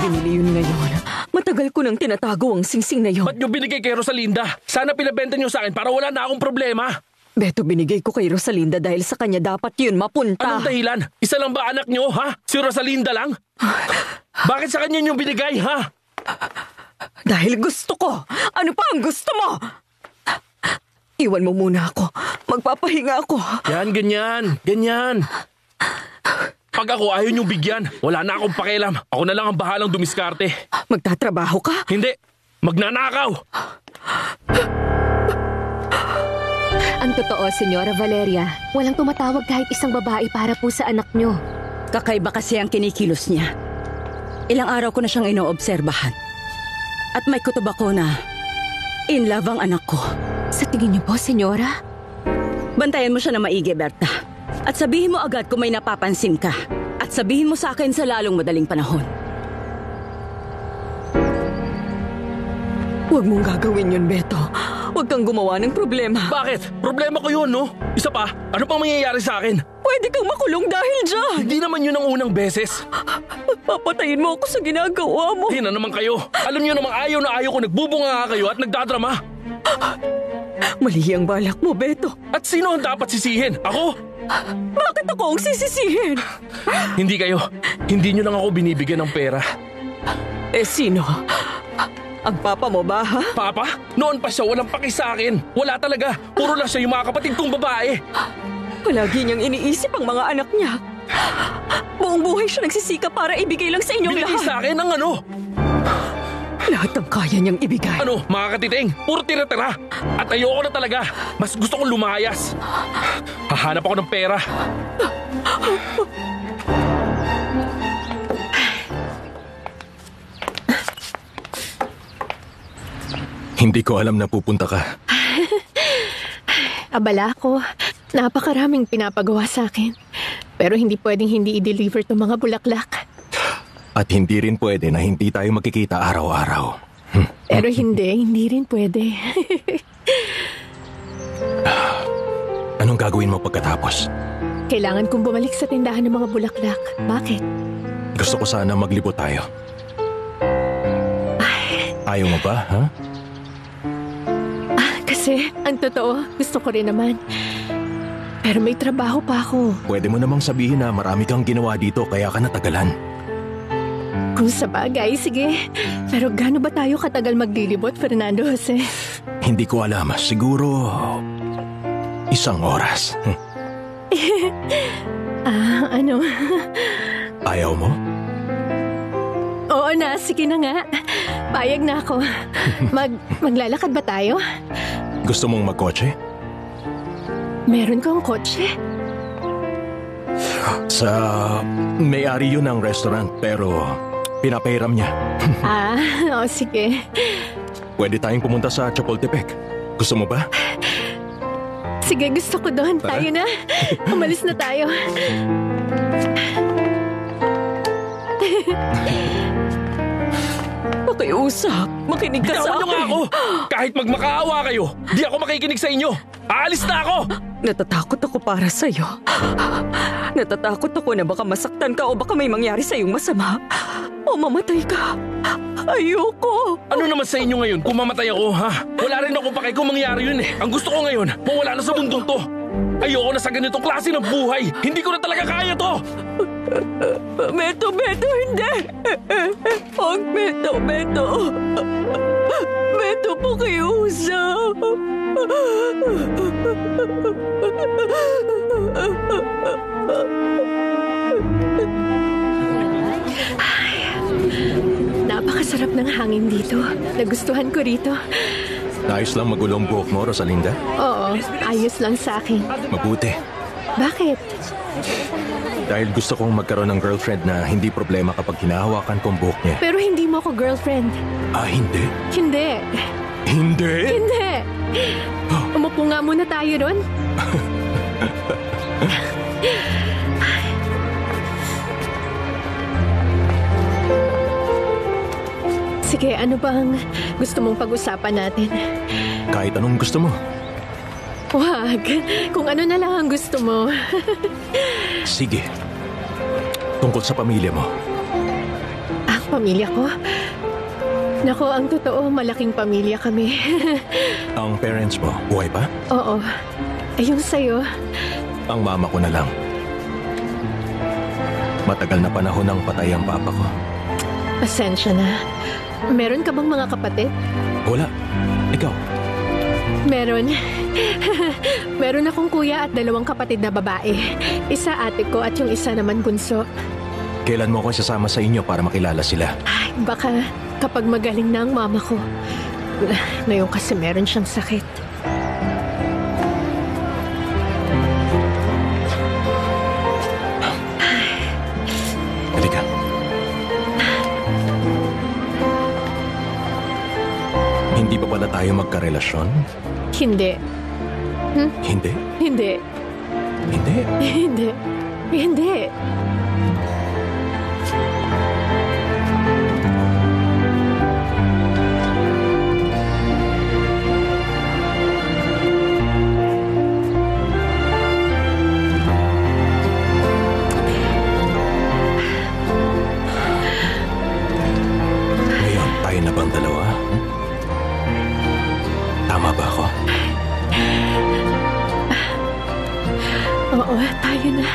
binili yun ngayon? Matagal ko nang tinatago ang singsing na yun. Ba't nyo binigay kay Rosalinda? Sana pinabenta nyo sa akin para wala na akong problema. Beto, binigay ko kay Rosalinda dahil sa kanya dapat yun mapunta. Anong dahilan? Isa lang ba anak nyo, ha? Si Rosalinda lang? Bakit sa kanya nyo binigay, ha? Dahil gusto ko. Ano pa ang gusto mo? Iwan mo muna ako. Magpapahinga ako. Yan, ganyan. Pag ako ayaw niyong bigyan, wala na akong pakialam. Ako na lang ang bahalang dumiskarte. Magtatrabaho ka? Hindi, magnanakaw. Ang totoo, Senyora Valeria, walang tumatawag kahit isang babae para po sa anak nyo. Kakaiba kasi ang kinikilos niya. Ilang araw ko na siyang inoobserbahan. At may kutob ako na in love ang anak ko. Sa tingin niyo po, Senyora? Bantayan mo siya na maigi, Berta. At sabihin mo agad kung may napapansin ka. At sabihin mo sa akin sa lalong madaling panahon. Huwag mong gagawin yun, Beto. Huwag kang gumawa ng problema. Bakit? Problema ko yun, no? Isa pa, ano pang mangyayari sa akin? Pwede kang makulong dahil dyan. Hindi naman yun ang unang beses. Papatayin mo ako sa ginagawa mo. Hindi na naman kayo. Alam niyo namang ayaw na ayaw ko nagbubunga nga kayo at nagdadrama. Mali ang balak mo, Beto. At sino ang dapat sisihin? Ako? Bakit ako ang sisisihin? Hindi kayo. Hindi niyo lang ako binibigyan ng pera. Eh, sino? Ang papa mo ba, ha? Papa? Noon pa siya walang paki sa akin. Wala talaga. Puro lang siya yung mga kapatid kong babae. Palagi niyang iniisip ang mga anak niya. Buong buhay siya nagsisikap para ibigay lang sa inyong Binigay lahat. sa akin ang ano? Lahat ng kaya niyang ibigay. Ano, mga katiting? Puro tira-tira. At ayoko na talaga. Mas gusto kong lumayas. Hahanap ako ng pera. Hindi ko alam na pupunta ka. Abala ko. Napakaraming pinapagawa sa akin. Pero hindi pwedeng hindi i-deliver itong mga bulaklak. At hindi rin pwede na hindi tayo magkikita araw-araw. Pero hindi rin pwede. Anong gagawin mo pagkatapos? Kailangan kong bumalik sa tindahan ng mga bulaklak. Bakit? Gusto ko sana maglibot tayo. Ayaw mo ba, ha? Kasi, ang totoo, gusto ko rin naman. Pero may trabaho pa ako. Pwede mo namang sabihin na marami kang ginawa dito kaya ka natagalan. Kung sa bagay, sige. Pero gaano ba tayo katagal maglilibot, Fernando Jose? Hindi ko alam. Siguro 1 oras. Ano? Ayaw mo? Oo na, sige na nga. Payag na ako. Maglalakad ba tayo? Gusto mong magkotse? Meron kang kotse? Sa may-ari yun ng restaurant pero pinapahiram niya. Sige. Pwede tayong pumunta sa Chapultepec. Gusto mo ba? Sige, gusto ko doon. Tara. Tayo na. Umalis na tayo. Pakiusap. Makinig ka sa Bitawan niyo nga akin. ako! Kahit magmakaawa kayo, di ako makikinig sa inyo! Aalis na ako! Natatakot ako para sa'yo. Natatakot ako na baka masaktan ka o baka may mangyari sa'yong masama. O mamatay ka. Ayoko. Ano naman sa inyo ngayon kung mamatay ako, ha? Wala rin ako pakay kung mangyari yun eh. Ang gusto ko ngayon, mawala na sa mundong to. Ayoko na sa ganitong klase ng buhay. Hindi ko na talaga kaya to! Beto, hindi. Huwag, Beto. Beto, pakiusap. Napakasarap ng hangin dito. Nagustuhan ko rito. Ayos lang magulong buhok mo, Rosalinda? Oo, ayos lang sa akin. Mabuti. Bakit? Dahil gusto kong magkaroon ng girlfriend na hindi problema kapag hinahawakan kong buhok niya. Pero hindi mo ako girlfriend. Hindi? Hindi. Hindi? Hindi. Umupo nga muna tayo ron. Sige, ano bang gusto mong pag-usapan natin? Kahit anong gusto mo. Wag. Kung ano na lang ang gusto mo. Sige. Tungkol sa pamilya mo. Ang pamilya ko. Nako, ang totoo, malaking pamilya kami. Ang parents mo, buhay pa? Oo. Yung sa'yo, Ang mama ko na lang. Matagal na panahon nang patay ang papa ko. pasensya na. Meron ka bang mga kapatid? Wala. Ikaw? Meron. Meron akong kuya at 2 kapatid na babae. Isa ate ko at yung isa naman bunso. Kailan mo ako sasama sa inyo para makilala sila? Ay, baka kapag magaling na ang mama ko. Ngayon kasi meron siyang sakit. Halika. Hindi pa pala tayo magkarelasyon? Hindi. Hindi? Hindi. Hindi? Hindi. Hindi. Ngayon, tayo na bang dalawa? Tama ba ako? Oo, tayo na.